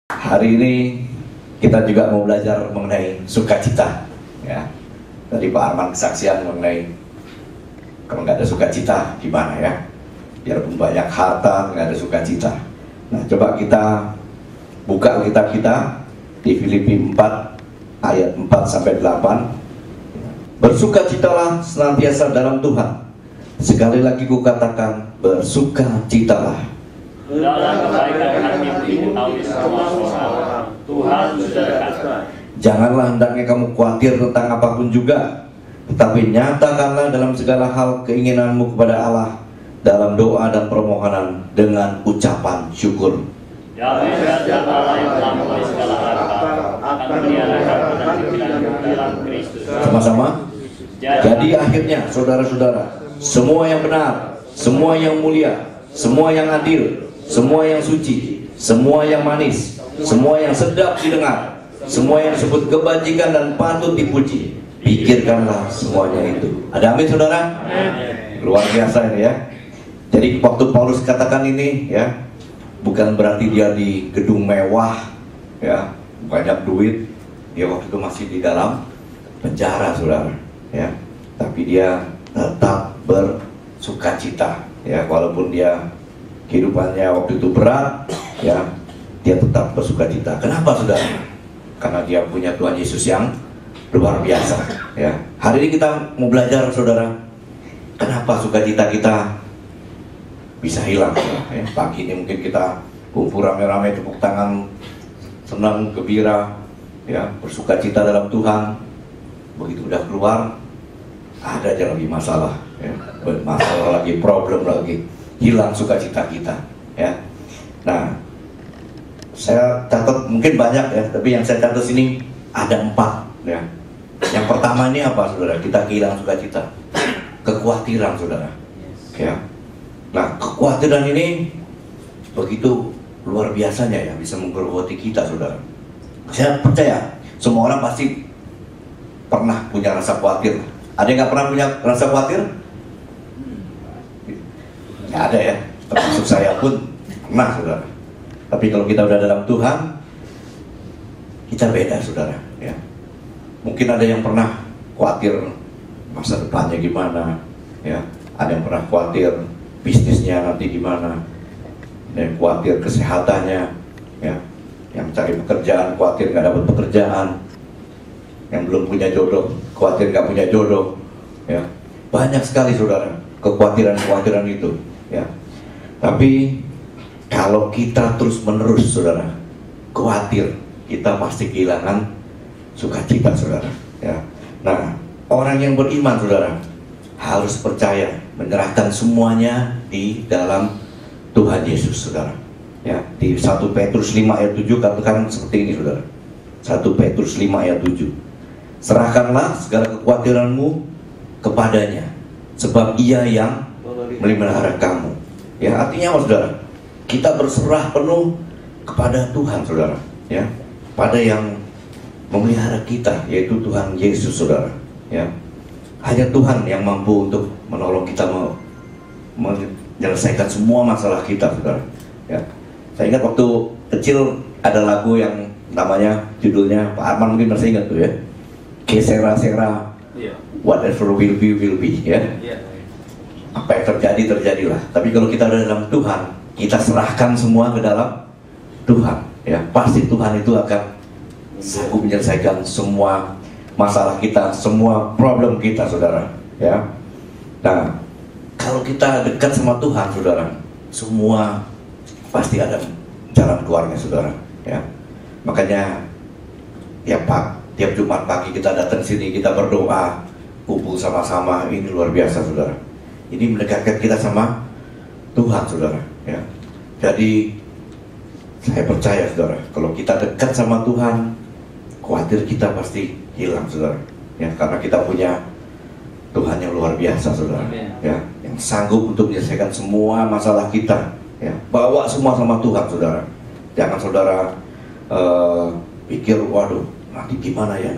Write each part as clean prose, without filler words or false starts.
Hari ini kita juga mau belajar mengenai sukacita, ya. Tadi Pak Arman kesaksian mengenai kalau nggak ada sukacita gimana ya? Biarpun banyak harta nggak ada sukacita. Nah, coba kita buka kitab kita di Filipi 4 ayat 4 sampai 8. Bersukacitalah senantiasa dalam Tuhan. Sekali lagi kukatakan, bersukacitalah. Dalam kebaikan hati diketahui semua orang, Tuhan sudah dekat. Janganlah hendaknya kamu khawatir tentang apapun juga, tetapi nyatakanlah dalam segala hal keinginanmu kepada Allah dalam doa dan permohonan dengan ucapan syukur. Yahweh dan Allah yang telah memberi segala harta akan meniadakan penampilan dalam Kristus. Sama-sama. Jadi akhirnya saudara-saudara, semua yang benar, semua yang mulia, semua yang adil, semua yang suci, semua yang manis, semua yang sedap didengar, semua yang disebut kebajikan dan patut dipuji, pikirkanlah semuanya itu. Ada amin saudara? Luar biasa ini ya. Jadi waktu Paulus katakan ini ya, bukan berarti dia di gedung mewah ya, banyak duit. Dia waktu itu masih di dalam penjara saudara ya. Tapi dia tetap bersukacita ya, walaupun dia kehidupannya waktu itu berat ya, dia tetap bersukacita. Kenapa saudara? Karena dia punya Tuhan Yesus yang luar biasa ya. Hari ini kita mau belajar saudara, kenapa sukacita kita bisa hilang ya. Pagi ini mungkin kita kumpul rame-rame, tepuk tangan, senang, gembira ya, bersukacita dalam Tuhan. Begitu udah keluar, ada aja lagi masalah ya. Masalah lagi, problem lagi, hilang sukacita kita ya. Nah, saya catat mungkin banyak ya, tapi yang saya catat sini ada 4 ya. Yang pertama ini apa saudara? Kita kehilangan sukacita, kekhawatiran saudara ya. Nah, kekhawatiran ini begitu luar biasanya ya, bisa menggerogoti kita saudara. Saya percaya semua orang pasti pernah punya rasa khawatir. Ada yang nggak pernah punya rasa khawatir? Nggak ada ya, termasuk saya pun pernah saudara. Tapi kalau kita udah dalam Tuhan, kita beda saudara ya. Mungkin ada yang pernah khawatir masa depannya gimana ya. Ada yang pernah khawatir bisnisnya nanti gimana, ada yang khawatir kesehatannya ya. Yang cari pekerjaan khawatir nggak dapat pekerjaan, yang belum punya jodoh khawatir nggak punya jodoh ya. Banyak sekali saudara kekhawatiran itu ya. Tapi kalau kita terus menerus saudara khawatir, kita pasti kehilangan sukacita saudara ya. Nah, orang yang beriman saudara harus percaya, menyerahkan semuanya di dalam Tuhan Yesus saudara ya. Di 1 Petrus 5 ayat 7 katakan seperti ini saudara. 1 Petrus 5 ayat 7, serahkanlah segala kekhawatiranmu kepadanya, sebab ia yang memelihara kamu ya. Artinya apa saudara? Kita berserah penuh kepada Tuhan saudara ya, pada yang memelihara kita, yaitu Tuhan Yesus saudara ya. Hanya Tuhan yang mampu untuk menolong kita menyelesaikan semua masalah kita saudara ya. Saya ingat waktu kecil ada lagu yang namanya, judulnya Pak Arman mungkin masih ingat tuh ya, Que sera sera, whatever will be ya. Apa yang terjadi terjadilah. Tapi kalau kita ada dalam Tuhan, kita serahkan semua ke dalam Tuhan ya, pasti Tuhan itu akan sanggup menyelesaikan semua masalah kita, semua problem kita saudara ya. Nah, kalau kita dekat sama Tuhan saudara, semua pasti ada jalan keluarnya saudara ya. Makanya tiap Jumat pagi kita datang sini, kita berdoa, kumpul sama-sama, ini luar biasa saudara. Ini mendekatkan kita sama Tuhan saudara ya. Jadi saya percaya saudara, kalau kita dekat sama Tuhan, khawatir kita pasti hilang saudara ya, karena kita punya Tuhan yang luar biasa saudara ya, yang sanggup untuk menyelesaikan semua masalah kita ya. Bawa semua sama Tuhan saudara. Jangan saudara pikir waduh nanti gimana ya,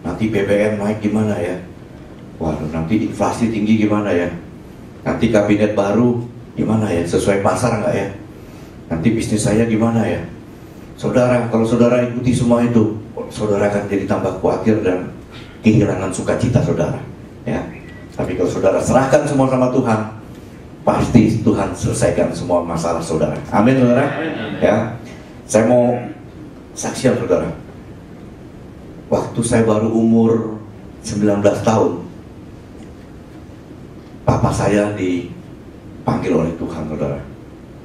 nanti BBM naik gimana ya, waduh nanti inflasi tinggi gimana ya, nanti kabinet baru gimana ya, sesuai pasar nggak ya, nanti bisnis saya gimana ya. Saudara, kalau saudara ikuti semua itu, saudara akan jadi tambah khawatir dan kehilangan sukacita saudara. Ya. Tapi kalau saudara serahkan semua sama Tuhan, pasti Tuhan selesaikan semua masalah saudara. Amin saudara. Ya. Saya mau saksian saudara. Waktu saya baru umur 19 tahun, papa saya dipanggil oleh Tuhan saudara.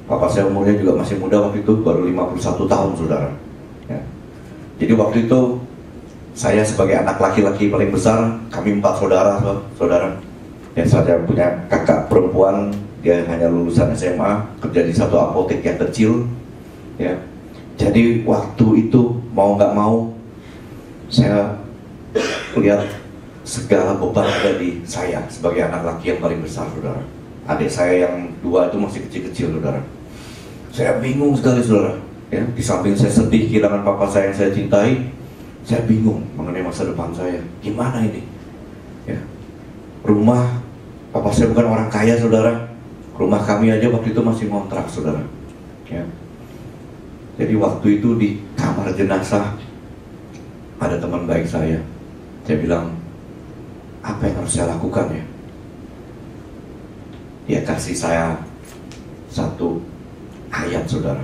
Papa saya umurnya juga masih muda waktu itu, baru 51 tahun saudara. Ya. Jadi waktu itu saya sebagai anak laki-laki paling besar, kami 4 saudara, saudara. Ya, saya punya kakak perempuan, dia hanya lulusan SMA, kerja di satu apotek yang kecil. Ya. Jadi waktu itu mau nggak mau, saya lihat segala beban ada di saya sebagai anak laki yang paling besar saudara. Adik saya yang 2 itu masih kecil-kecil saudara. Saya bingung sekali saudara. Ya, di samping saya sedih kehilangan papa saya yang saya cintai, saya bingung mengenai masa depan saya. Gimana ini? Ya. Rumah, papa saya bukan orang kaya saudara. Rumah kami aja waktu itu masih ngontrak saudara. Ya. Jadi waktu itu di kamar jenazah ada teman baik saya. Saya bilang, apa yang harus saya lakukan ya? Dia kasih saya satu ayat saudara.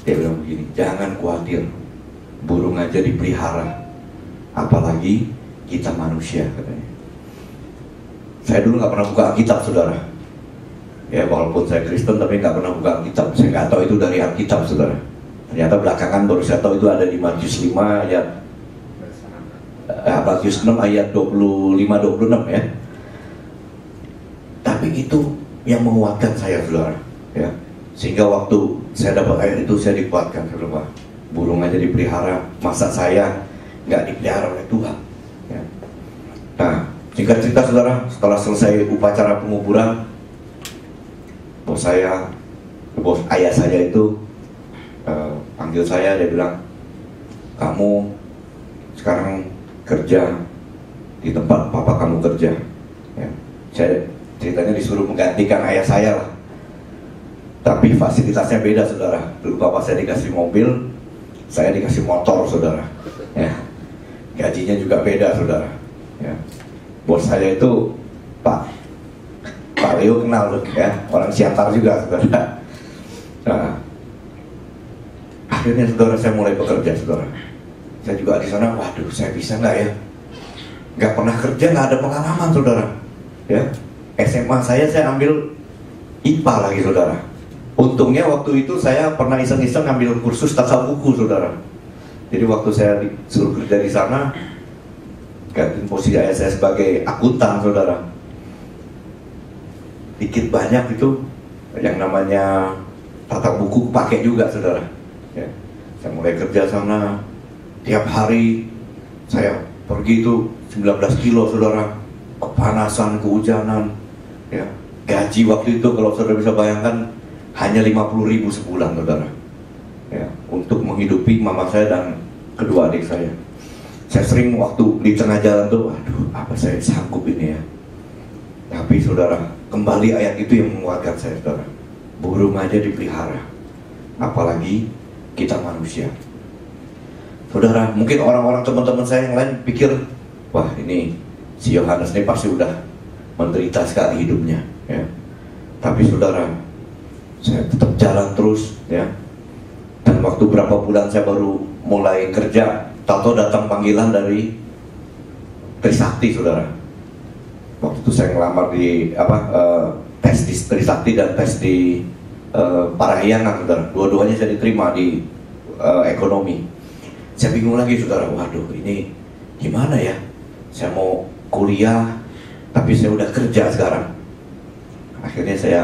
Dia bilang begini, jangan khawatir, burung aja dipelihara, apalagi kita manusia katanya. Saya dulu nggak pernah buka Alkitab saudara. Ya walaupun saya Kristen tapi nggak pernah buka Alkitab. Saya nggak tahu itu dari Alkitab saudara. Ternyata belakangan baru saya tahu itu ada di Matius 5 ayat Matius 6 ayat 25-26 ya. Tapi itu yang menguatkan saya saudara. Ya. Sehingga waktu saya dapat ayat itu saya dikuatkan saudara. Burung aja dipelihara, masa saya nggak dipelihara oleh Tuhan. Ya. Nah, singkat cerita saudara, setelah selesai upacara penguburan, bos ayah saya itu panggil saya, dia bilang, kamu sekarang kerja di tempat papa kamu kerja. Ya. Saya ceritanya disuruh menggantikan ayah saya lah. Tapi fasilitasnya beda saudara. Dulu papa saya dikasih mobil, saya dikasih motor saudara. Ya. Gajinya juga beda saudara. Ya. Bos saya itu Pak Leo kenal tuh ya, orang Siantar juga saudara. Nah, akhirnya saudara saya mulai bekerja saudara. Saya juga di sana, waduh saya bisa nggak ya? Nggak pernah kerja, nggak ada pengalaman saudara. Ya, SMA saya ambil IPA lagi saudara. Untungnya waktu itu saya pernah iseng-iseng ngambil kursus tata buku saudara. Jadi waktu saya disuruh kerja di sana, gantiin posisi ayah saya sebagai akuntan saudara. Dikit banyak itu yang namanya tata buku pakai juga saudara. Ya. Saya mulai kerja sana, tiap hari saya pergi itu 19 kilo saudara, kepanasan, kehujanan. Ya. Gaji waktu itu kalau saudara bisa bayangkan hanya 50.000 sebulan saudara. Ya. Untuk menghidupi mama saya dan kedua adik saya. Saya sering waktu di tengah jalan tuh, aduh apa saya sanggup ini ya. Tapi saudara, kembali ayat itu yang menguatkan saya saudara. Burung aja dipelihara, apalagi kita manusia. Saudara, mungkin orang-orang teman-teman saya yang lain pikir, wah ini si Yohanes ini pasti udah menderita sekali hidupnya ya. Tapi saudara, saya tetap jalan terus ya. Dan waktu berapa bulan saya baru mulai kerja, tahu datang panggilan dari Trisakti saudara. Waktu itu saya ngelamar di tes di Trisakti dan tes di Parahyangan saudara. Dua-duanya saya diterima di ekonomi. Saya bingung lagi saudara, waduh ini gimana ya? Saya mau kuliah tapi saya udah kerja sekarang. Akhirnya saya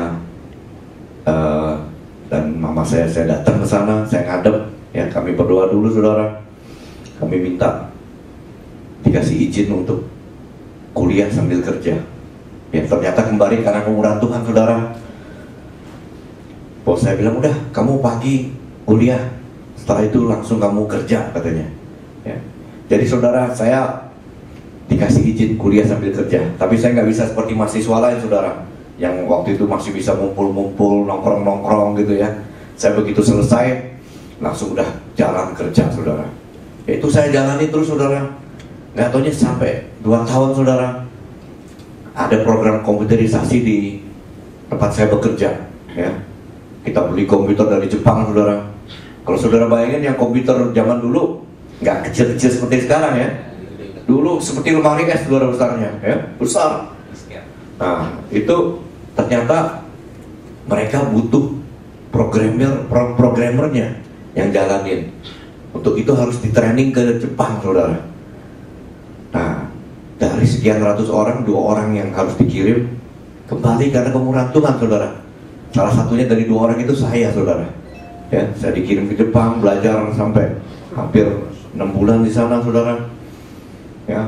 dan mama saya datang ke sana, saya ngadep ya, kami berdoa dulu saudara. Kami minta dikasih izin untuk kuliah sambil kerja. Ya ternyata kembali karena kemurahan Tuhan saudara. Bos saya bilang udah kamu pagi kuliah, setelah itu langsung kamu kerja katanya. Ya. Jadi saudara saya dikasih izin kuliah sambil kerja. Tapi saya nggak bisa seperti mahasiswa lain saudara, yang waktu itu masih bisa ngumpul-ngumpul, nongkrong-nongkrong gitu ya. Saya begitu selesai langsung udah jalan kerja saudara. Itu saya jalani terus saudara. Nggak taunya sampai 2 tahun saudara, ada program komputerisasi di tempat saya bekerja ya. Kita beli komputer dari Jepang saudara. Kalau saudara bayangin yang komputer zaman dulu nggak kecil-kecil seperti sekarang ya. Dulu seperti lemari es saudara besarnya ya, besar. Nah itu ternyata mereka butuh programmernya yang jalanin. Untuk itu harus di training ke Jepang saudara. Nah dari sekian ratus orang, 2 orang yang harus dikirim kembali karena kemurahan Tuhan saudara. Salah satunya dari 2 orang itu saya saudara ya. Saya dikirim ke Jepang belajar sampai hampir 6 bulan di sana saudara ya.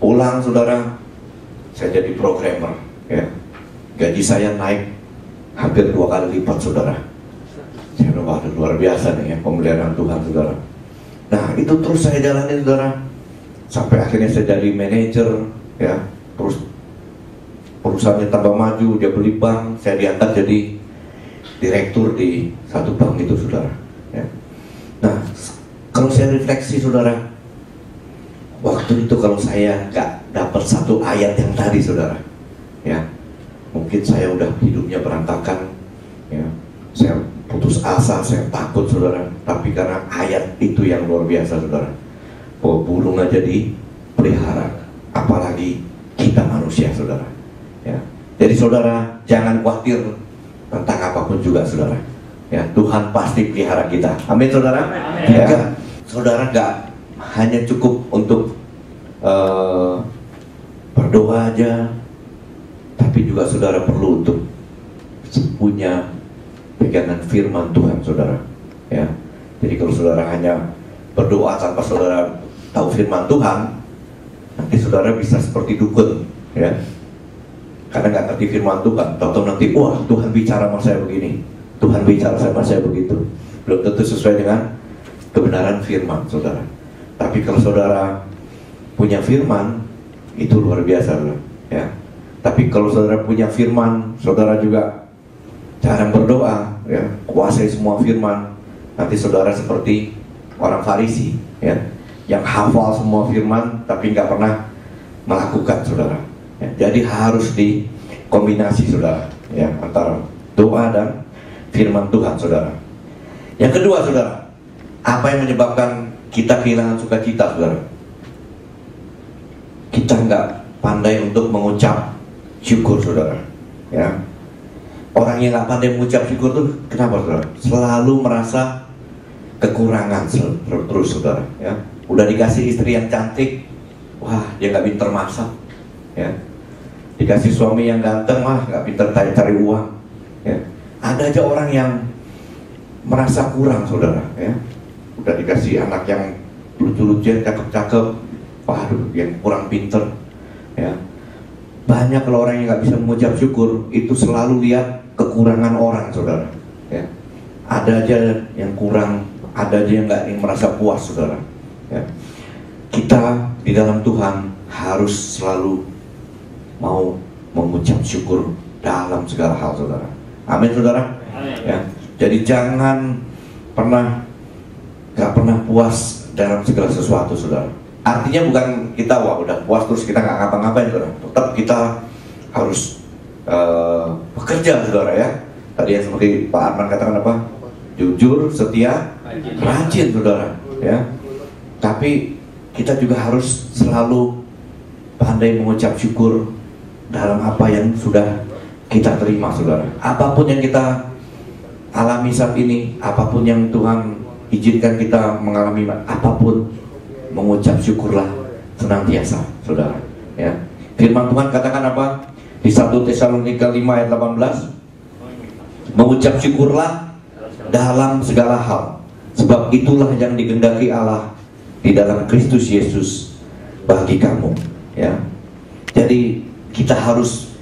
Pulang saudara, saya jadi programmer ya. Gaji saya naik hampir 2 kali lipat saudara. Saya bilang, luar biasa nih ya pemeliharaan Tuhan saudara. Nah itu terus saya jalani saudara, sampai akhirnya saya jadi manajer ya. Terus perusahaannya tambah maju, dia beli bank, saya diangkat jadi direktur di satu bank itu saudara ya. Nah kalau saya refleksi saudara, waktu itu kalau saya nggak dapat satu ayat yang tadi saudara ya, mungkin saya udah hidupnya berantakan ya. Saya putus asa, saya takut saudara. Tapi karena ayat itu yang luar biasa saudara, bahwa burung aja dipelihara, apalagi kita manusia saudara ya. Jadi saudara jangan khawatir tentang apapun juga saudara ya. Tuhan pasti pelihara kita, amin saudara. Amin. Ya, saudara nggak hanya cukup untuk berdoa aja, tapi juga saudara perlu untuk punya pegangan firman Tuhan saudara ya. Jadi kalau saudara hanya berdoa tanpa saudara tahu firman Tuhan, nanti saudara bisa seperti dukun ya, karena nggak ngerti firman Tuhan. Tahu-tahu nanti wah Tuhan bicara sama saya begini, Tuhan bicara sama saya begitu. Belum tentu sesuai dengan kebenaran firman saudara. Tapi kalau saudara punya firman, itu luar biasa saudara ya. Tapi kalau saudara punya firman, saudara juga jarang berdoa ya, kuasai semua firman, nanti saudara seperti orang Farisi ya, yang hafal semua firman tapi nggak pernah melakukan saudara ya. Jadi harus dikombinasi saudara ya, antara doa dan firman Tuhan saudara. Yang kedua saudara, apa yang menyebabkan kita kehilangan sukacita saudara? Kita nggak pandai untuk mengucap syukur saudara ya. Orang yang nggak pandai mengucap syukur tuh kenapa saudara? Selalu merasa kekurangan terus saudara ya. Udah dikasih istri yang cantik, wah dia nggak pinter masak ya. Dikasih suami yang ganteng, wah nggak pinter cari uang ya. Ada aja orang yang merasa kurang saudara ya. Udah dikasih anak yang lucu-lucu, cakep-cakep, waduh yang kurang pinter ya. Banyak kalau orang yang nggak bisa mengucap syukur itu selalu lihat kekurangan orang saudara ya. Ada aja yang kurang, ada aja yang nggak yang merasa puas saudara ya. Kita di dalam Tuhan harus selalu mau mengucap syukur dalam segala hal saudara, amin saudara. Amin. Ya. Jadi jangan nggak pernah puas dalam segala sesuatu saudara. Artinya bukan kita wah udah puas terus kita nggak ngapa-ngapain saudara. Tetap kita harus bekerja saudara ya. Tadi yang seperti Pak Arman katakan apa? Jujur, setia, rajin saudara ya. Tapi kita juga harus selalu pandai mengucap syukur dalam apa yang sudah kita terima saudara. Apapun yang kita alami saat ini, apapun yang Tuhan izinkan kita mengalami, apapun, mengucap syukurlah senantiasa saudara ya. Firman Tuhan katakan apa? Di 1 Tesalonika 5 ayat 18, mengucap syukurlah dalam segala hal, sebab itulah yang dikehendaki Allah di dalam Kristus Yesus bagi kamu ya. Jadi kita harus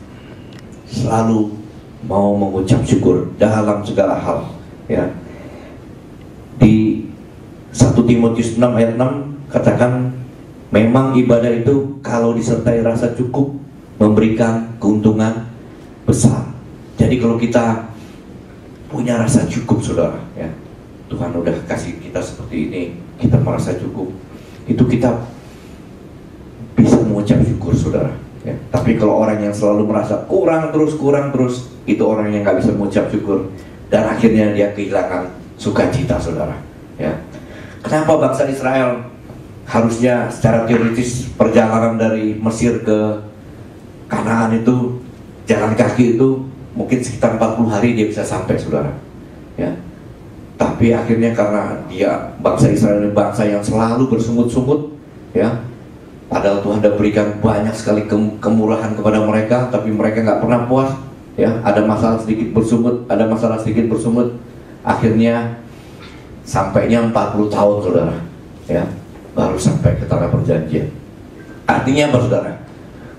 selalu mau mengucap syukur dalam segala hal ya. Di 1 Timotius 6 ayat 6 katakan, memang ibadah itu kalau disertai rasa cukup memberikan keuntungan besar. Jadi kalau kita punya rasa cukup saudara ya, Tuhan udah kasih kita seperti ini, kita merasa cukup, itu kita bisa mengucap syukur, saudara. Ya. Tapi kalau orang yang selalu merasa kurang terus, itu orang yang nggak bisa mengucap syukur, dan akhirnya dia kehilangan sukacita, saudara. Ya. Kenapa bangsa Israel harusnya secara teoritis perjalanan dari Mesir ke Kanaan itu jalan kaki itu mungkin sekitar 40 hari dia bisa sampai, saudara. Ya. Tapi akhirnya karena dia, bangsa Israel ini bangsa yang selalu bersungut-sungut, ya. Padahal Tuhan sudah berikan banyak sekali kemurahan kepada mereka, tapi mereka nggak pernah puas, ya. Ada masalah sedikit bersungut, akhirnya sampainya 40 tahun, saudara, ya, baru sampai ke tanah perjanjian. Artinya apa, saudara?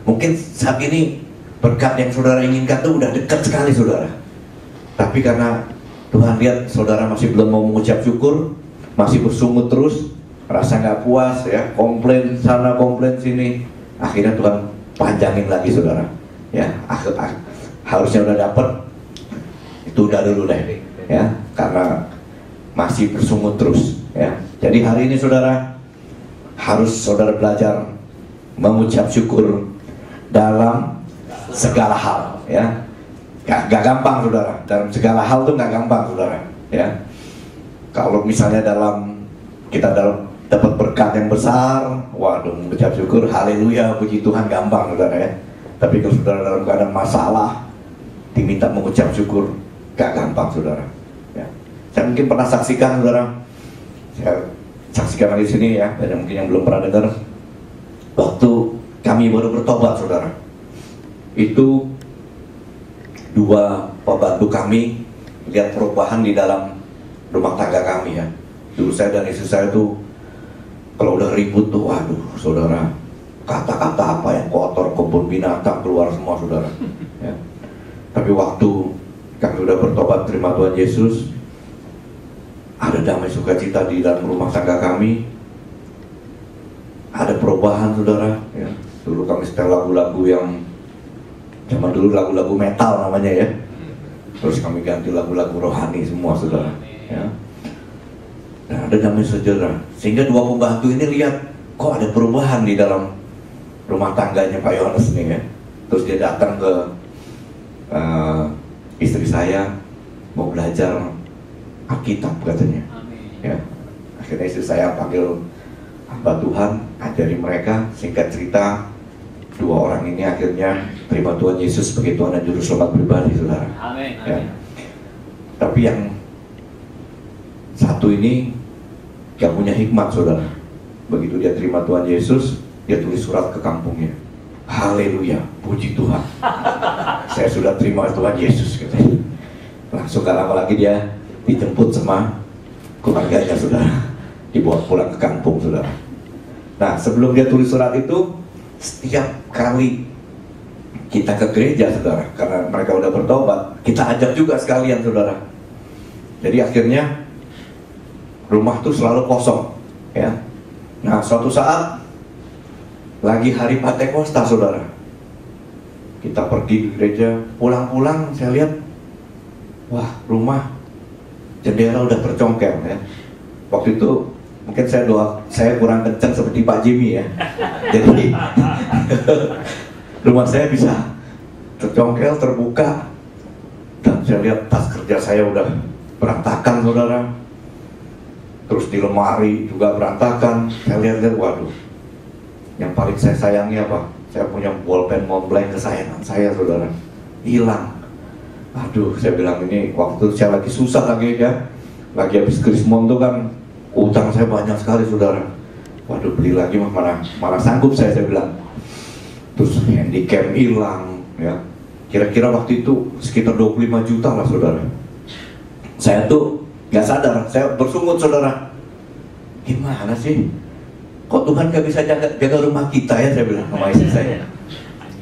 Mungkin saat ini berkat yang saudara inginkan itu udah dekat sekali, saudara. Tapi karena Tuhan lihat saudara masih belum mau mengucap syukur, masih bersungut terus, rasa nggak puas, ya, komplain sana komplain sini, akhirnya Tuhan panjangin lagi, saudara. Ya, harusnya udah dapet, itu udah dulu deh, ya, karena masih bersungut terus, ya. Jadi hari ini saudara harus saudara belajar mengucap syukur dalam segala hal, ya. Gak gampang, saudara. Dalam segala hal tuh gak gampang, saudara, ya. Kalau misalnya kita dapat berkat yang besar, waduh, mengucap syukur, haleluya, puji Tuhan, gampang, saudara, ya. Tapi kalau saudara dalam keadaan masalah, diminta mengucap syukur, gak gampang, saudara, ya. Saya mungkin pernah saksikan, saudara, saya saksikan lagi sini, ya, dan mungkin yang belum pernah dengar, waktu kami baru bertobat, saudara, itu dua pembantu kami lihat perubahan di dalam rumah tangga kami, ya. Dulu saya dan istri saya tuh kalau udah ribut tuh, waduh, saudara, kata-kata apa yang kotor, kebun binatang keluar semua, saudara, ya. Tapi waktu kami udah bertobat terima Tuhan Yesus, ada damai sukacita di dalam rumah tangga kami, ada perubahan, saudara, ya. Dulu kami setel lagu-lagu yang zaman dulu lagu-lagu metal namanya, ya. Terus kami ganti lagu-lagu rohani semua, saudara, ya. Nah, ada damai sejahtera. Sehingga dua pembantu ini lihat, kok ada perubahan di dalam rumah tangganya Pak Yohanes nih, ya. Terus dia datang ke istri saya, mau belajar Alkitab katanya, ya. Akhirnya istri saya panggil hamba Tuhan, ajari mereka. Singkat cerita, dua orang ini akhirnya terima Tuhan Yesus sebagai Tuhan dan Juru Selamat pribadi, saudara. Amin. Ya. Tapi yang satu ini gak punya hikmat, saudara. Begitu dia terima Tuhan Yesus, dia tulis surat ke kampungnya. Haleluya, puji Tuhan, saya sudah terima Tuhan Yesus, katanya. Langsung gak lama lagi dia dijemput sama keluarganya, saudara, dibawa pulang ke kampung, saudara. Nah, sebelum dia tulis surat itu, setiap kali kita ke gereja, saudara, karena mereka udah bertobat, kita ajak juga sekalian, saudara. Jadi akhirnya rumah tuh selalu kosong, ya. Nah, suatu saat lagi hari Pentakosta, saudara, kita pergi ke gereja, pulang-pulang saya lihat, wah, rumah jendela udah tercongkel, ya. Waktu itu mungkin saya kurang kencang seperti Pak Jimmy, ya. Jadi rumah saya bisa tercongkel, terbuka, dan saya lihat tas kerja saya udah berantakan, saudara. Terus di lemari juga berantakan. Saya lihat, waduh, yang paling saya sayangi apa? Saya punya bolpen Montblanc kesayangan saya, saudara, hilang. Aduh, saya bilang ini waktu saya lagi susah lagi, ya, lagi habis krismon tuh kan, utang saya banyak sekali, saudara. Waduh, beli lagi mana sanggup saya bilang. Terus handicap hilang, ya. Kira-kira waktu itu sekitar 25 juta lah, saudara. Saya tuh gak sadar, saya bersungut, saudara. Gimana sih? Kok Tuhan gak bisa jaga rumah kita, ya, saya bilang sama istri saya.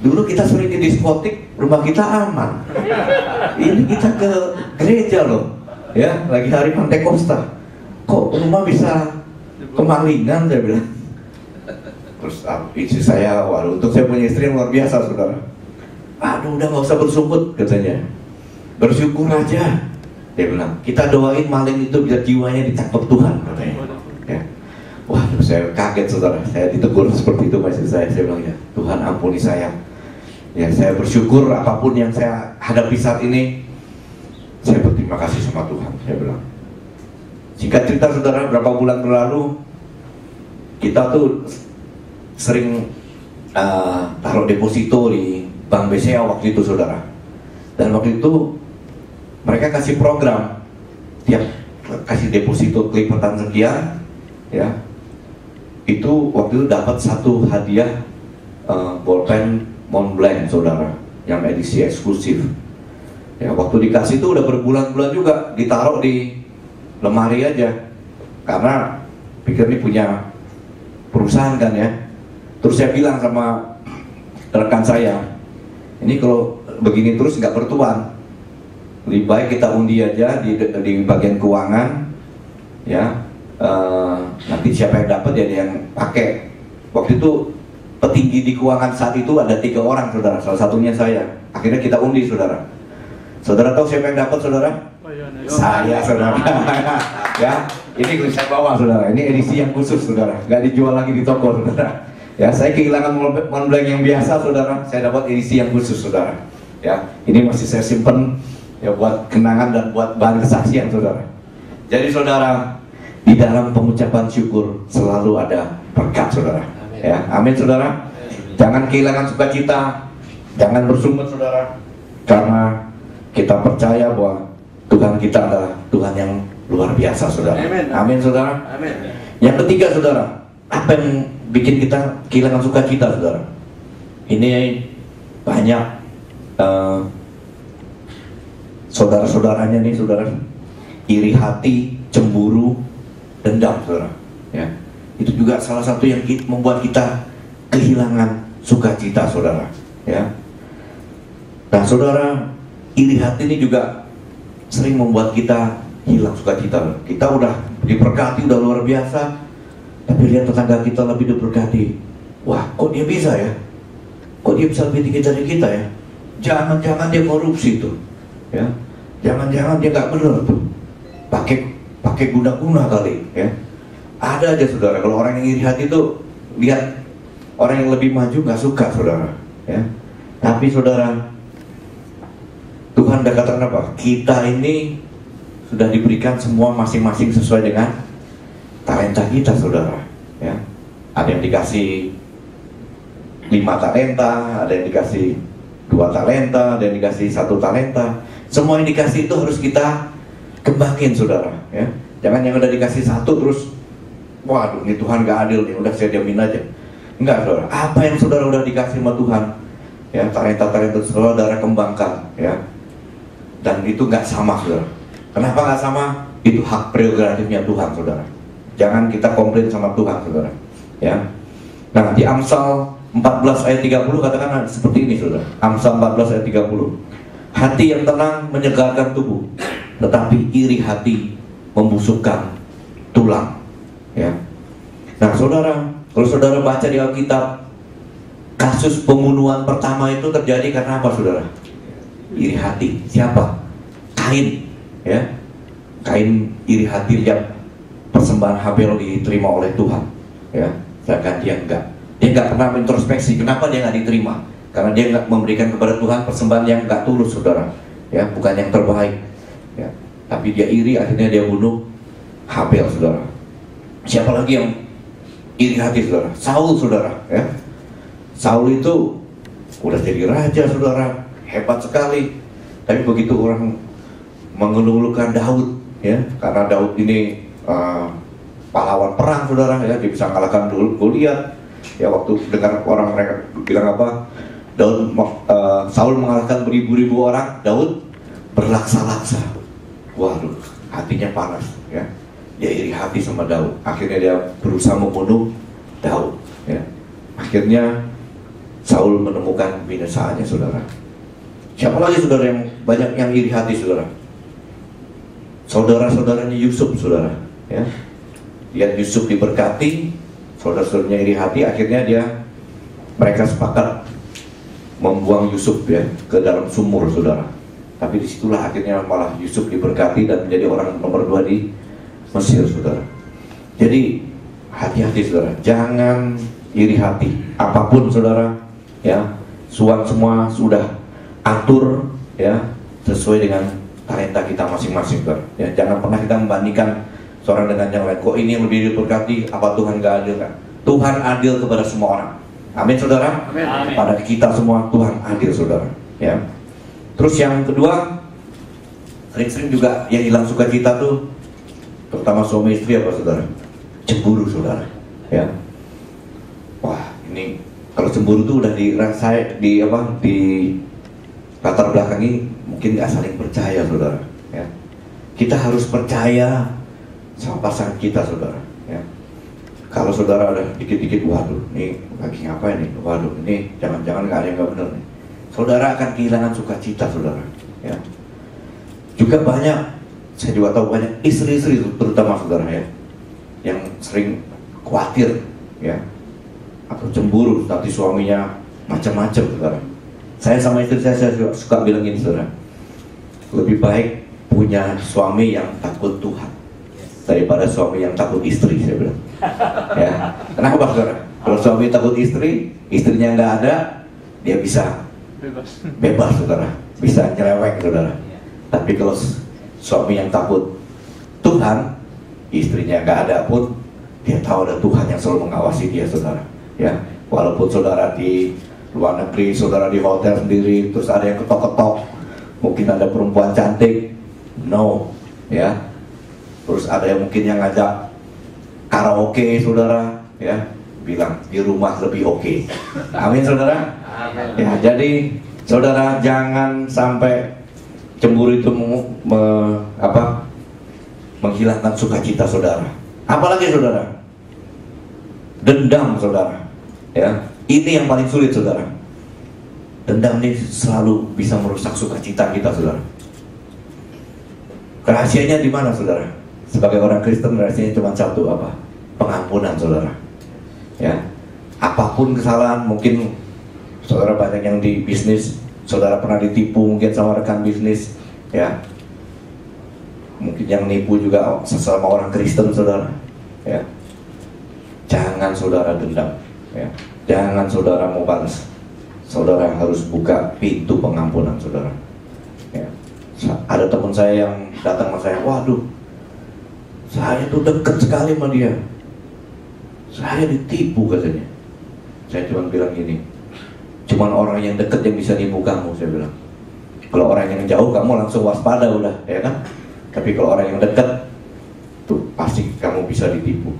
Dulu kita sering di diskotik, rumah kita aman. Ini kita ke gereja loh, ya, lagi hari Pentakosta. Kok rumah bisa kemalingan, saya bilang. Terus istri saya, waduh, untuk saya punya istri yang luar biasa, saudara. Aduh, udah gak usah bersungut, katanya. Bersyukur aja. Dia bilang, kita doain maling itu biar jiwanya ditangkap Tuhan, katanya. Ya. Wah, saya kaget saudara. Saya ditegur seperti itu masih saya bilang, ya Tuhan ampuni saya. Ya, saya bersyukur apapun yang saya hadapi saat ini, saya berterima kasih sama Tuhan. Saya bilang. Singkat cerita saudara, berapa bulan berlalu kita tuh sering taruh deposito di Bank BCA waktu itu saudara. Dan waktu itu mereka kasih program tiap kasih deposito kelipatan sekian, ya itu waktu itu dapat satu hadiah bolpen Montblanc saudara yang edisi eksklusif. Ya waktu dikasih itu udah berbulan-bulan juga ditaruh di lemari aja karena pikir ini punya perusahaan kan ya. Terus saya bilang sama rekan saya, ini kalau begini terus nggak bertuan. Lebih baik kita undi aja di bagian keuangan, ya. Nanti siapa yang dapat ya dia yang pakai. Waktu itu petinggi di keuangan saat itu ada 3 orang saudara, salah satunya saya. Akhirnya kita undi saudara. Saudara tahu siapa yang dapat saudara? Saya saudara. Ya, ini saya bawa saudara. Ini edisi yang khusus saudara, nggak dijual lagi di toko saudara. Ya, saya kehilangan Montblanc yang biasa saudara, saya dapat edisi yang khusus saudara. Ya, ini masih saya simpen. Ya buat kenangan dan buat bahan kesaksian saudara. Jadi saudara, di dalam pengucapan syukur selalu ada berkat saudara. Amin. Ya, amin saudara. Jangan kehilangan sukacita, jangan bersungut saudara, karena kita percaya bahwa Tuhan kita adalah Tuhan yang luar biasa saudara. Amin, amin saudara. Amin. Yang ketiga saudara, apa yang bikin kita kehilangan sukacita saudara? Ini banyak saudara-saudaranya nih saudara, iri hati, cemburu, dendam saudara. Ya, itu juga salah satu yang membuat kita kehilangan sukacita saudara. Ya, nah saudara, iri hati ini juga sering membuat kita hilang sukacita. Kita udah diberkati, udah luar biasa, tapi lihat tetangga kita lebih diberkati. Wah, kok dia bisa ya? Kok dia bisa lebih tinggi dari kita ya? Jangan-jangan dia korupsi tuh. Ya, jangan-jangan dia nggak benar tuh, pakai guna-guna kali, ya. Ada aja saudara, kalau orang yang iri hati itu lihat orang yang lebih maju nggak suka saudara, ya. Tapi saudara, Tuhan udah katakan apa? Kita ini sudah diberikan semua masing-masing sesuai dengan talenta kita saudara, ya. Ada yang dikasih 5 talenta, ada yang dikasih 2 talenta, ada yang dikasih 1 talenta. Semua yang dikasih itu harus kita kembangin saudara, ya. Jangan yang udah dikasih 1 terus, waduh ini Tuhan gak adil nih, udah saya diamin aja. Enggak saudara, apa yang saudara udah dikasih sama Tuhan, ya talenta-talenta saudara kembangkan, ya. Dan itu gak sama saudara. Kenapa gak sama? Itu hak prerogatifnya Tuhan saudara. Jangan kita komplain sama Tuhan saudara, ya. Nah di Amsal 14 ayat 30 katakan seperti ini saudara. Amsal 14 ayat 30. Hati yang tenang menyegarkan tubuh, tetapi iri hati membusukkan tulang. Ya. Nah saudara, kalau saudara baca di Alkitab, kasus pembunuhan pertama itu terjadi karena apa saudara? Iri hati. Siapa? Kain. Ya. Kain iri hati, lihat persembahan Habel diterima oleh Tuhan. Ya. Sedangkan dia enggak. Dia enggak pernah introspeksi. Kenapa dia enggak diterima? Karena dia nggak memberikan kepada Tuhan persembahan yang nggak tulus saudara, ya bukan yang terbaik, ya. Tapi dia iri, akhirnya dia bunuh Habel saudara. Siapa lagi yang iri hati saudara? Saul saudara, ya. Saul itu udah jadi raja saudara, hebat sekali. Tapi begitu orang mengeluh-elukan Daud, ya karena Daud ini pahlawan perang saudara, ya dia bisa mengalahkan Goliat. Ya waktu dengar orang mereka bilang apa? Saul mengalahkan beribu-ribu orang, Daud berlaksa-laksa. Waduh, hatinya panas, ya. Dia iri hati sama Daud. Akhirnya dia berusaha membunuh Daud, ya. Akhirnya Saul menemukan binasaannya saudara. Siapa lagi saudara yang banyak yang iri hati saudara? Saudara-saudaranya Yusuf saudara, ya. Lihat Yusuf diberkati, saudara-saudaranya iri hati, akhirnya mereka sepakat membuang Yusuf ya ke dalam sumur saudara. Tapi disitulah akhirnya malah Yusuf diberkati dan menjadi orang nomor 2 di Mesir, saudara. Jadi hati-hati saudara, jangan iri hati. Apapun saudara, ya, Tuhan semua sudah atur, ya, sesuai dengan talenta kita masing-masing, saudara. Ya, jangan pernah kita membandingkan seorang dengan yang lain. Kok ini yang lebih diberkati? Apa Tuhan gak adil kan? Tuhan adil kepada semua orang. Amin saudara. Amin. Pada kita semua Tuhan adil saudara. Ya. Terus yang kedua, sering-sering juga yang hilang sukacita tuh, terutama suami istri apa saudara? Cemburu saudara. Ya. Wah, ini kalau cemburu tuh udah dirasa di latar belakangi mungkin nggak saling percaya saudara. Ya. Kita harus percaya sama pasangan kita saudara. Ya. Kalau saudara udah dikit-dikit, waduh, ini lagi ngapain nih? Waduh, ini jangan-jangan nggak ada yang nggak benar nih. Saudara akan kehilangan sukacita saudara. Ya. Juga banyak, saya juga tahu banyak istri-istri terutama saudara ya, yang sering khawatir, ya, atau cemburu nanti suaminya macam-macam saudara. Saya sama istri saya suka bilang gini saudara, lebih baik punya suami yang takut Tuhan daripada suami yang takut istri, saya bilang. Ya, kenapa saudara? Kalau suami takut istri, istrinya nggak ada, dia bisa bebas saudara, bisa nyerewek saudara. Tapi kalau suami yang takut Tuhan, istrinya nggak ada pun dia tahu ada Tuhan yang selalu mengawasi dia saudara. Ya, walaupun saudara di luar negeri, saudara di hotel sendiri, terus ada yang ketok-ketok, mungkin ada perempuan cantik, no, ya. Terus ada yang mungkin yang ngajak karaoke saudara, ya, bilang di rumah lebih oke. Amin saudara. Amin. Ya, jadi saudara jangan sampai cemburu itu menghilangkan sukacita saudara. Apalagi saudara, dendam saudara. Ya, ini yang paling sulit saudara. Dendam ini selalu bisa merusak sukacita kita saudara. Rahasianya di mana saudara? Sebagai orang Kristen rahasianya cuma satu, apa? Pengampunan saudara. Ya, apapun kesalahan, mungkin saudara banyak yang di bisnis, saudara pernah ditipu mungkin sama rekan bisnis, ya. Mungkin yang nipu juga sesama orang Kristen saudara, ya. Jangan saudara dendam, ya. Jangan saudara mau balas. Saudara harus buka pintu pengampunan saudara. Ya. Ada teman saya yang datang sama saya, waduh, saya tuh dekat sekali sama dia, saya ditipu katanya. Saya cuma bilang gini, cuman orang yang dekat yang bisa nipu kamu, saya bilang. Kalau orang yang jauh kamu langsung waspada udah, ya kan? Tapi kalau orang yang dekat, tuh pasti kamu bisa ditipu.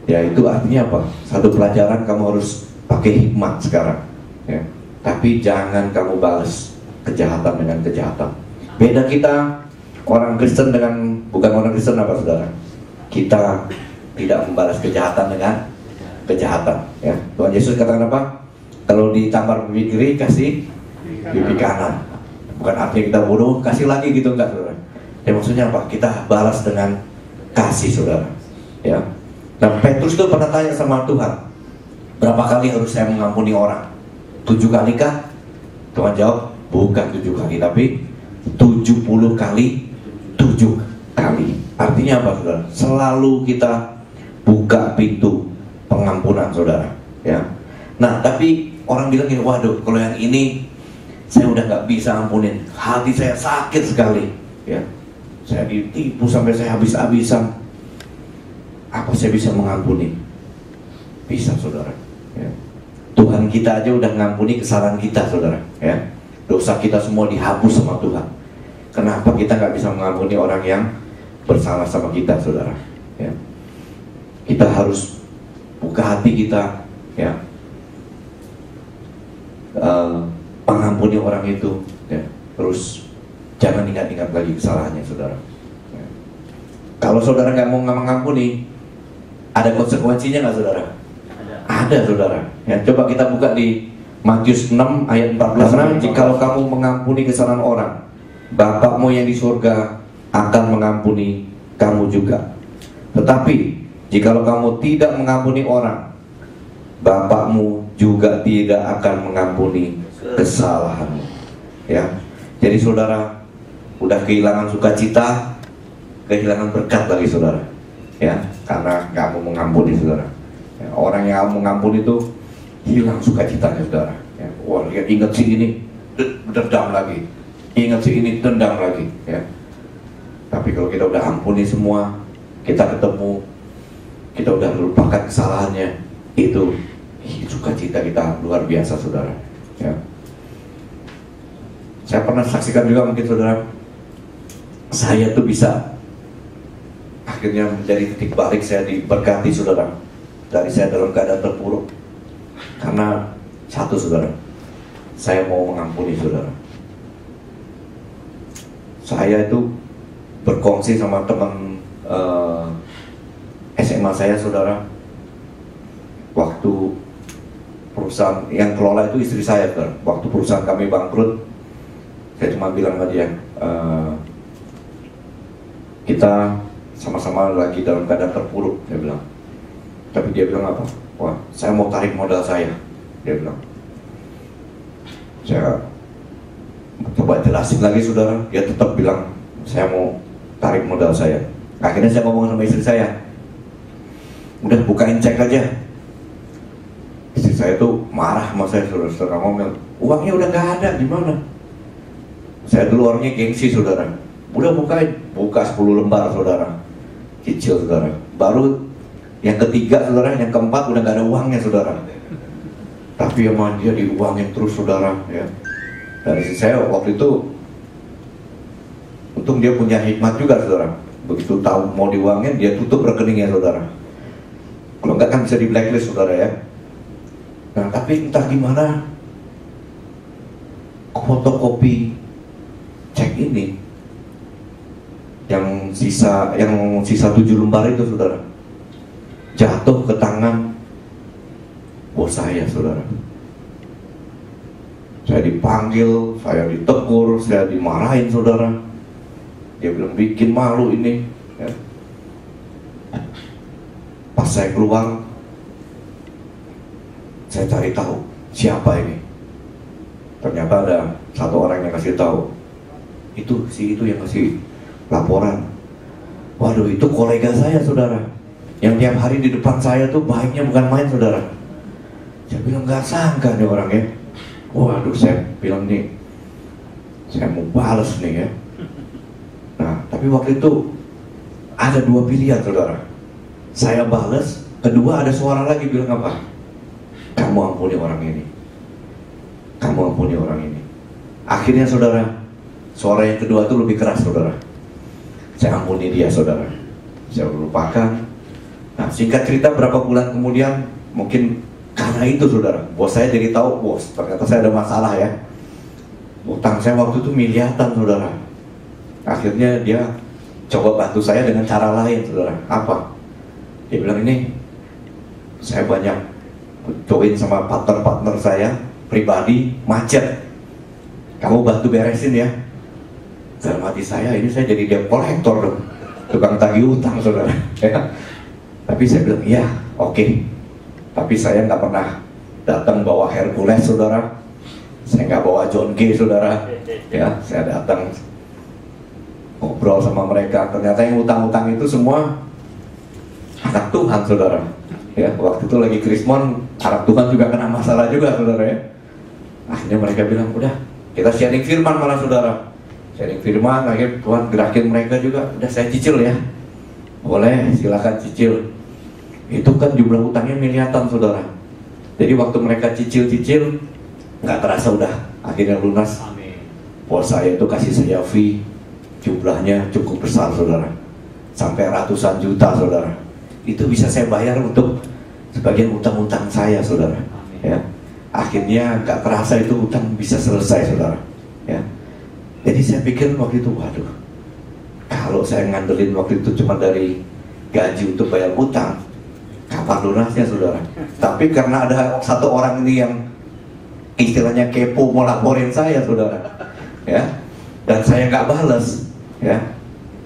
Ya itu artinya apa? Satu pelajaran kamu harus pakai hikmat sekarang. Ya. Tapi jangan kamu balas kejahatan dengan kejahatan. Beda kita orang Kristen dengan bukan orang Kristen apa saudara? Kita tidak membalas kejahatan dengan kejahatan. Ya. Tuhan Yesus katakan apa? Kalau ditampar pipi kiri, kasih pipi kanan. Bukan artinya kita bodoh, kasih lagi gitu, enggak saudara. Ya maksudnya apa? Kita balas dengan kasih saudara. Ya. Dan Petrus itu pernah tanya sama Tuhan, berapa kali harus saya mengampuni orang? 7 kali kah? Tuhan jawab, bukan 7 kali, tapi 70 kali 7 kali. Artinya apa saudara? Selalu kita buka pintu pengampunan saudara. Ya. Nah tapi orang bilang gini, waduh kalau yang ini saya udah gak bisa ampunin, hati saya sakit sekali, ya. Saya ditipu sampai saya habis-habisan. Apa saya bisa mengampuni? Bisa saudara, ya. Tuhan kita aja udah ngampuni kesalahan kita saudara, ya. Dosa kita semua dihapus sama Tuhan. Kenapa kita gak bisa mengampuni orang yang bersalah sama kita saudara, ya. Kita harus buka hati kita, ya, mengampuni orang itu, ya. Terus jangan ingat-ingat lagi kesalahannya saudara, ya. Kalau saudara nggak mau mengampuni, ada konsekuensinya nggak saudara? Ada saudara, ya. Coba kita buka di Matius 6 ayat 14. Karena jikalau kamu mengampuni kesalahan orang, Bapakmu yang di surga akan mengampuni kamu juga. Tetapi jikalau kamu tidak mengampuni orang, Bapakmu juga tidak akan mengampuni kesalahanmu. Ya, jadi saudara, udah kehilangan sukacita, kehilangan berkat lagi saudara, ya, karena nggak mau mengampuni saudara. Ya, orang yang mau mengampuni itu hilang sukacitanya saudara. Ya, wah, dia ingat si ini, dendam lagi, ingat si ini, dendam lagi. Ya. Tapi kalau kita udah ampuni semua, kita ketemu, kita udah melupakan kesalahannya, itu sukacita kita luar biasa saudara. Ya. Saya pernah saksikan juga mungkin saudara, saya tuh bisa akhirnya menjadi titik balik, saya diberkati saudara, dari saya dalam keadaan terpuruk karena satu saudara, saya mau mengampuni saudara. Saya itu berkongsi sama teman SMA saya saudara, waktu perusahaan yang kelola itu istri saya saudara. Waktu perusahaan kami bangkrut, saya cuma bilang sama dia, kita sama-sama lagi dalam keadaan terpuruk, saya bilang. Tapi dia bilang apa? Wah, saya mau tarik modal saya, dia bilang. Saya coba jelasin lagi saudara, dia tetap bilang saya mau tarik modal saya. Akhirnya saya ngomong sama istri saya, udah bukain cek aja. Istri saya tuh marah sama saya saudara, ngomel, uangnya udah gak ada, gimana? Saya dulu orangnya gengsi saudara, udah bukain, buka 10 lembar saudara, cicil saudara. Baru yang ketiga saudara, yang keempat udah gak ada uangnya saudara. Tapi emang dia diuangin terus saudara, ya. Dari saya waktu itu, untung dia punya hikmat juga saudara. Begitu tahu mau diuangin, dia tutup rekeningnya saudara. Kalau enggak kan bisa di blacklist saudara ya. Nah tapi entah gimana, fotokopi cek ini yang sisa 7 lembar itu saudara, jatuh ke tangan bos saya saudara. Saya dipanggil, saya ditegur, saya dimarahin saudara. Dia bilang bikin malu ini ya. Pas saya keluar, saya cari tahu siapa ini. Ternyata ada satu orang yang kasih tahu, itu yang kasih laporan. Waduh, itu kolega saya saudara, yang tiap hari di depan saya tuh baiknya bukan main saudara. Saya bilang nggak sangka nih orangnya. Waduh, saya bilang nih, saya mau balas nih ya. Nah, tapi waktu itu ada 2 pilihan saudara. Saya balas, kedua ada suara lagi bilang apa? Kamu ampuni orang ini, kamu ampuni orang ini. Akhirnya saudara, suara yang kedua itu lebih keras saudara. Saya ampuni dia saudara, saya lupakan. Nah singkat cerita berapa bulan kemudian, mungkin karena itu saudara, bos saya jadi tahu, bos ternyata saya ada masalah ya. Utang saya waktu itu miliaran saudara. Akhirnya dia coba bantu saya dengan cara lain saudara. Apa? Dia bilang ini, saya banyak join sama partner-partner saya pribadi macet, kamu bantu beresin ya. Dalam hati saya, ini saya jadi debt collector dong, tukang tagih utang saudara ya. Tapi saya bilang iya, oke. Tapi saya nggak pernah datang bawa Hercules saudara, saya nggak bawa John G saudara ya. Saya datang ngobrol sama mereka, ternyata yang utang-utang itu semua anak Tuhan saudara ya. Waktu itu lagi Krismon, anak Tuhan juga kena masalah juga saudara ya. Akhirnya mereka bilang udah kita sharing firman malah saudara, sharing firman. Akhirnya Tuhan gerakin mereka juga, udah saya cicil ya, boleh silakan cicil. Itu kan jumlah utangnya miliaran saudara. Jadi waktu mereka cicil-cicil, nggak terasa udah akhirnya lunas. Amin. Bos saya itu kasih saya fee, jumlahnya cukup besar saudara, sampai ratusan juta saudara. Itu bisa saya bayar untuk sebagian utang-utang saya saudara. Amin. Ya. Akhirnya nggak terasa itu utang bisa selesai saudara ya. Jadi saya pikir waktu itu, waduh, kalau saya ngandelin waktu itu cuma dari gaji untuk bayar utang, kapan lunasnya saudara. Tapi karena ada satu orang ini yang istilahnya kepo mau laporin saya saudara ya, dan saya nggak balas ya,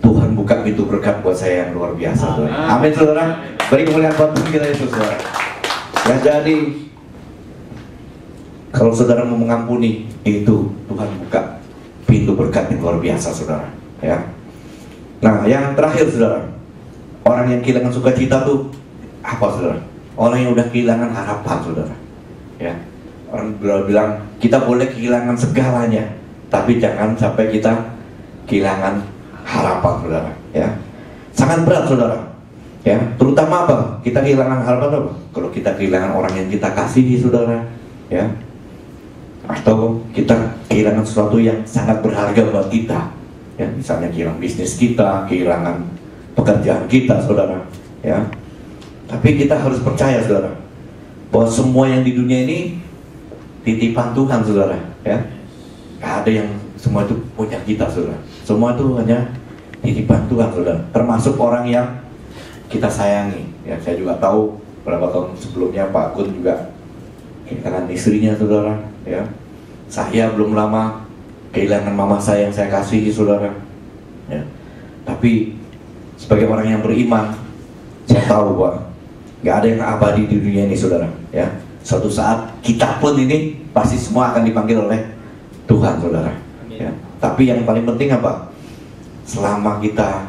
Tuhan buka pintu berkat buat saya yang luar biasa saudara. Amin saudara. Beri kemuliaan buat Tuhan kita Yesus saudara ya. Jadi kalau saudara mau mengampuni, itu Tuhan buka pintu berkat yang luar biasa, saudara. Ya. Nah, yang terakhir, saudara, orang yang kehilangan sukacita tuh apa, saudara? Orang yang udah kehilangan harapan, saudara. Ya. Orang bilang kita boleh kehilangan segalanya, tapi jangan sampai kita kehilangan harapan, saudara. Ya. Sangat berat, saudara. Ya, terutama apa? Kita kehilangan harapan apa? Kalau kita kehilangan orang yang kita kasihi, saudara. Ya. Atau kita kehilangan sesuatu yang sangat berharga buat kita. Ya, misalnya kehilangan bisnis kita, kehilangan pekerjaan kita, saudara. Ya. Tapi kita harus percaya, saudara, bahwa semua yang di dunia ini titipan Tuhan, saudara. Ya. Gak ada yang semua itu punya kita, saudara. Semua itu hanya titipan Tuhan, saudara. Termasuk orang yang kita sayangi. Ya, saya juga tahu beberapa tahun sebelumnya Pak Kun juga kehilangan istrinya, saudara. Ya. Saya belum lama kehilangan mama saya yang saya kasihi, saudara. Ya. Tapi sebagai orang yang beriman, saya tahu bahwa nggak ada yang abadi di dunia ini, saudara. Ya. Suatu saat kita pun ini pasti semua akan dipanggil oleh Tuhan, saudara. Ya. Tapi yang paling penting apa? Selama kita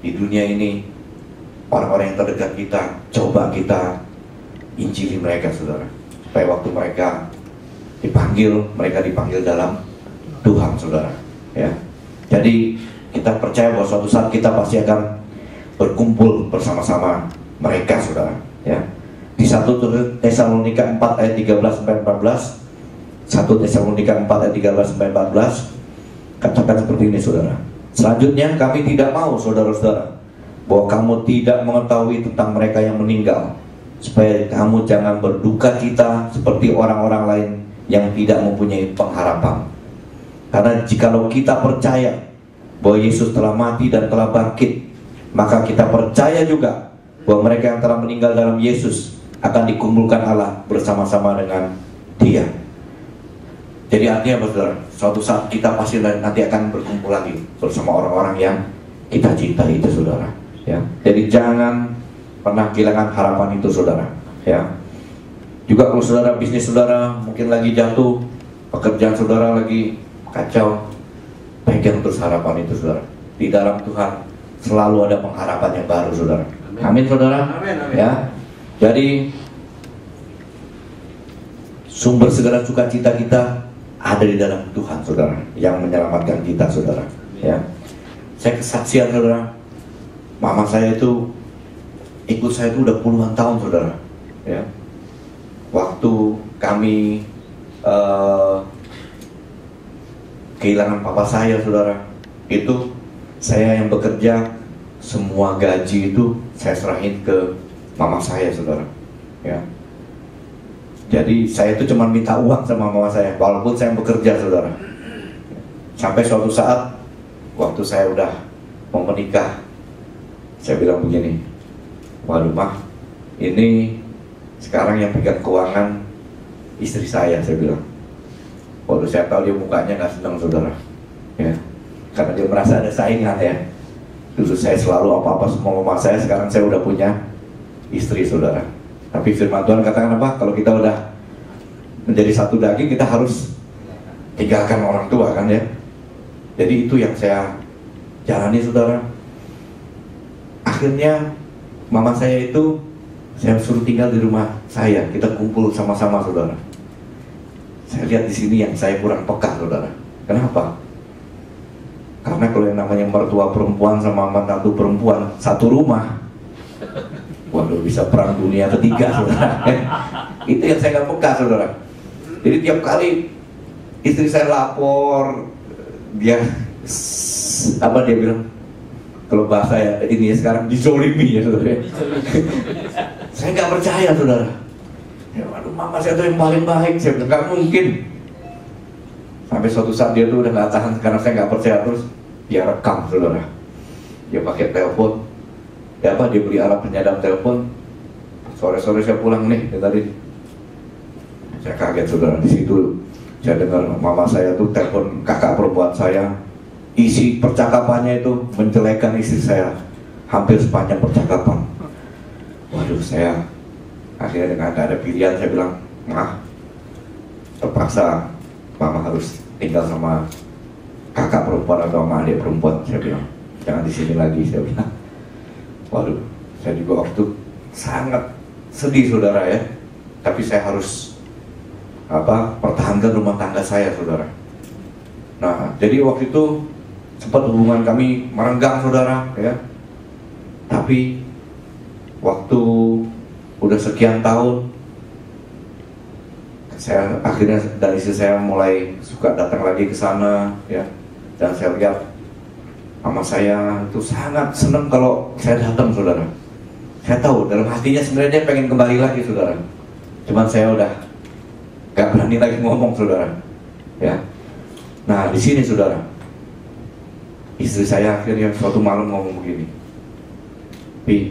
di dunia ini, orang-orang yang terdekat kita, coba kita injili mereka, saudara. Supaya waktu mereka dipanggil dalam Tuhan, saudara. Ya. Jadi kita percaya bahwa suatu saat kita pasti akan berkumpul bersama-sama mereka, saudara. Ya. Di 1 Tesalonika 4 ayat 13-14, 1 Tesalonika 4 ayat 13-14 katakan seperti ini, saudara. Selanjutnya kami tidak mau, saudara-saudara, bahwa kamu tidak mengetahui tentang mereka yang meninggal, supaya kamu jangan berduka cita seperti orang-orang lain yang tidak mempunyai pengharapan. Karena jikalau kita percaya bahwa Yesus telah mati dan telah bangkit, maka kita percaya juga bahwa mereka yang telah meninggal dalam Yesus akan dikumpulkan Allah bersama-sama dengan Dia. Jadi artinya apa, saudara? Suatu saat kita pasti nanti akan berkumpul lagi bersama orang-orang yang kita cintai itu, saudara. Ya. Jadi jangan pernah kehilangan harapan itu, saudara. Ya. Juga kalau saudara, bisnis saudara mungkin lagi jatuh, pekerjaan saudara lagi kacau, pegang terus harapan itu, saudara. Di dalam Tuhan selalu ada pengharapan yang baru, saudara. Amin, saudara. Amin, amin. Ya. Jadi sumber segala sukacita kita ada di dalam Tuhan, saudara, yang menyelamatkan kita, saudara. Ya. Saya kesaksian, saudara. Mama saya itu ikut saya itu udah puluhan tahun, saudara. Ya. Waktu kami kehilangan papa saya, saudara, itu saya yang bekerja, semua gaji itu saya serahin ke mama saya, saudara. Ya. Jadi saya itu cuma minta uang sama mama saya, walaupun saya bekerja, saudara. Sampai suatu saat waktu saya udah mau menikah, saya bilang begini, waduh mah, ini sekarang yang pegang keuangan istri saya bilang. Waduh, saya tahu dia mukanya nggak senang, saudara. Ya, karena dia merasa ada saingan, ya. Dulu saya selalu apa-apa semua mama saya, sekarang saya udah punya istri, saudara. Tapi firman Tuhan katakan apa? Kalau kita udah menjadi satu daging, kita harus tinggalkan orang tua, kan, ya. Jadi itu yang saya jalani, saudara. Akhirnya mama saya itu saya suruh tinggal di rumah saya, kita kumpul sama-sama, saudara. Saya lihat di sini yang saya kurang peka, saudara. Kenapa? Karena kalau yang namanya mertua perempuan sama menantu perempuan satu rumah, waduh, bisa perang dunia ketiga, saudara. Itu yang saya nggak peka, saudara. Jadi tiap kali istri saya lapor, dia bilang, kalau bahasa ya ini ya sekarang, dizolimi, ya, saudara. Saya nggak percaya, saudara. Ya, waduh, mama saya tuh yang paling baik. Saya bilang, nggak mungkin. Sampai suatu saat dia tuh udah nggak tahan, karena saya nggak percaya terus. Dia rekam, saudara. Dia pakai telepon. Dia beli alat penyadap telepon. Sore-sore saya pulang nih, tadi. Saya kaget, saudara. Di situ saya dengar mama saya tuh telepon kakak perempuan saya. Isi percakapannya itu menjelekan istri saya hampir sepanjang percakapan. Waduh, saya akhirnya dengan gak ada pilihan, saya bilang, terpaksa mama harus tinggal sama kakak perempuan atau sama adik perempuan. Saya bilang, jangan di sini lagi, saya bilang. Waduh, saya juga waktu sangat sedih saudara ya. Tapi saya harus pertahankan rumah tangga saya saudara. Nah, jadi waktu itu sempat hubungan kami merenggang saudara ya. Tapi waktu udah sekian tahun, saya akhirnya dari situ saya mulai suka datang lagi ke sana ya. Dan saya lihat mama saya itu sangat senang kalau saya datang saudara. Saya tahu dalam hatinya sebenarnya dia pengen kembali lagi saudara. Cuman saya udah gak berani lagi ngomong saudara ya. Nah di sini saudara, istri saya akhirnya suatu malam ngomong begini, Pi,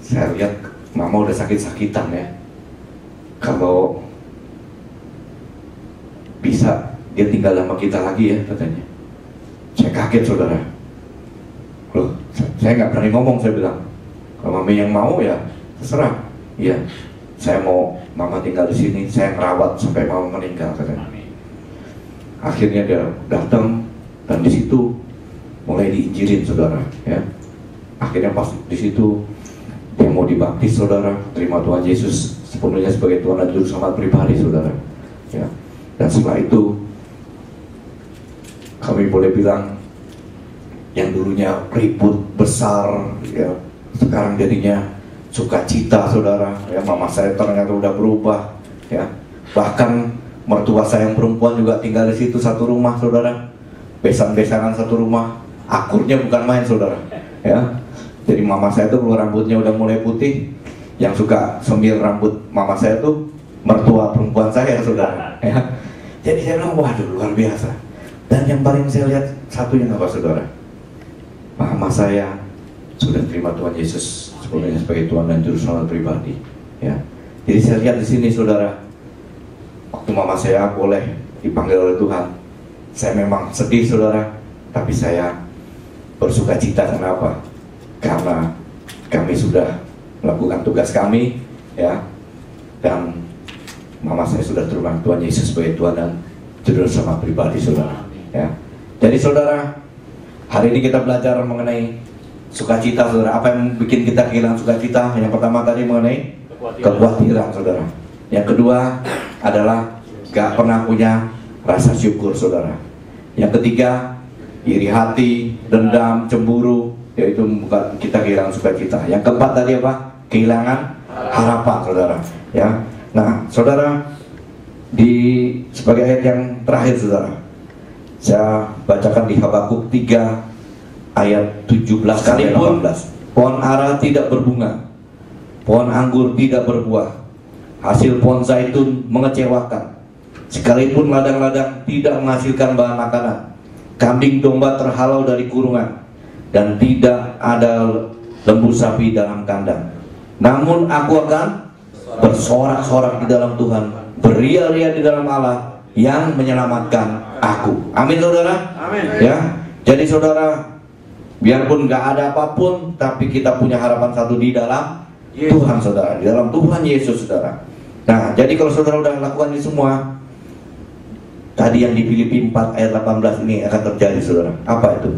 saya lihat mama udah sakit-sakitan ya, kalau bisa dia tinggal sama kita lagi ya katanya. Saya kaget saudara. Loh, saya nggak berani ngomong. Saya bilang, kalau mami yang mau ya terserah. Iya, saya mau mama tinggal di sini, saya merawat sampai mama meninggal katanya. Akhirnya dia datang dan di situ mulai diinjilin saudara ya. Akhirnya pas di situ dia mau dibaptis saudara, terima Tuhan Yesus sepenuhnya sebagai Tuhan dan Juru Selamat pribadi saudara ya. Dan setelah itu kami boleh bilang yang dulunya ribut besar ya, sekarang jadinya sukacita saudara ya. Mama saya ternyata udah berubah ya. Bahkan mertua saya yang perempuan juga tinggal di situ satu rumah saudara, besan-besanan satu rumah, akurnya bukan main saudara ya. Jadi mama saya tuh kalau rambutnya udah mulai putih, yang suka semir rambut mama saya tuh mertua perempuan saya saudara ya. Jadi saya bilang waduh luar biasa. Dan yang paling saya lihat satunya apa saudara, mama saya sudah terima Tuhan Yesus sepenuhnya sebagai Tuhan dan Juru Selamat pribadi ya. Jadi saya lihat di sini saudara, waktu mama saya boleh dipanggil oleh Tuhan, saya memang sedih saudara, tapi saya bersukacita. Kenapa? Karena kami sudah melakukan tugas kami ya, dan mama saya sudah terima Tuhan Yesus sebagai Tuhan dan Juru Selamat pribadi saudara ya. Jadi saudara, hari ini kita belajar mengenai sukacita saudara. Apa yang bikin kita kehilangan sukacita? Yang pertama tadi mengenai kekhawatiran saudara. Yang kedua adalah gak pernah punya rasa syukur saudara. Yang ketiga, iri hati, dendam, cemburu, yaitu bukan kita kehilangan sukacita. Yang keempat tadi apa? Kehilangan harapan saudara ya. Nah saudara, di sebagai ayat yang terakhir saudara, saya bacakan di Habakuk 3 ayat 17 sampai 18. Pohon ara tidak berbunga, pohon anggur tidak berbuah, hasil pohon zaitun mengecewakan, sekalipun ladang-ladang tidak menghasilkan bahan makanan, kambing domba terhalau dari kurungan, dan tidak ada lembu sapi dalam kandang. Namun aku akan bersorak-sorak di dalam Tuhan, beria-ria di dalam Allah yang menyelamatkan aku. Amin saudara. Amin. Ya. Jadi saudara, biarpun gak ada apapun, tapi kita punya harapan satu di dalam Tuhan saudara, di dalam Tuhan Yesus saudara. Nah, jadi kalau saudara udah lakukan ini semua, tadi yang di Filipi 4 ayat 18 ini akan terjadi saudara. Apa itu?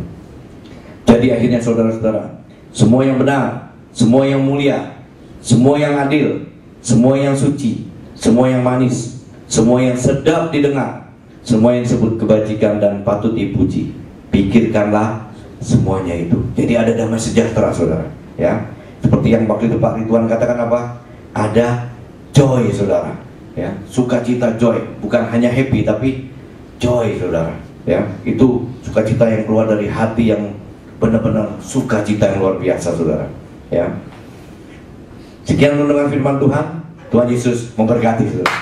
Jadi akhirnya saudara-saudara, semua yang benar, semua yang mulia, semua yang adil, semua yang suci, semua yang manis, semua yang sedap didengar, semua yang disebut kebajikan dan patut dipuji, pikirkanlah semuanya itu. Jadi ada damai sejahtera saudara ya. Seperti yang waktu itu Pak Ridwan katakan apa? Ada joy saudara ya. Sukacita, joy, bukan hanya happy tapi joy saudara ya. Itu sukacita yang keluar dari hati, yang benar-benar sukacita yang luar biasa saudara ya. Sekian mendengar firman Tuhan. Tuhan Yesus memberkati saudara.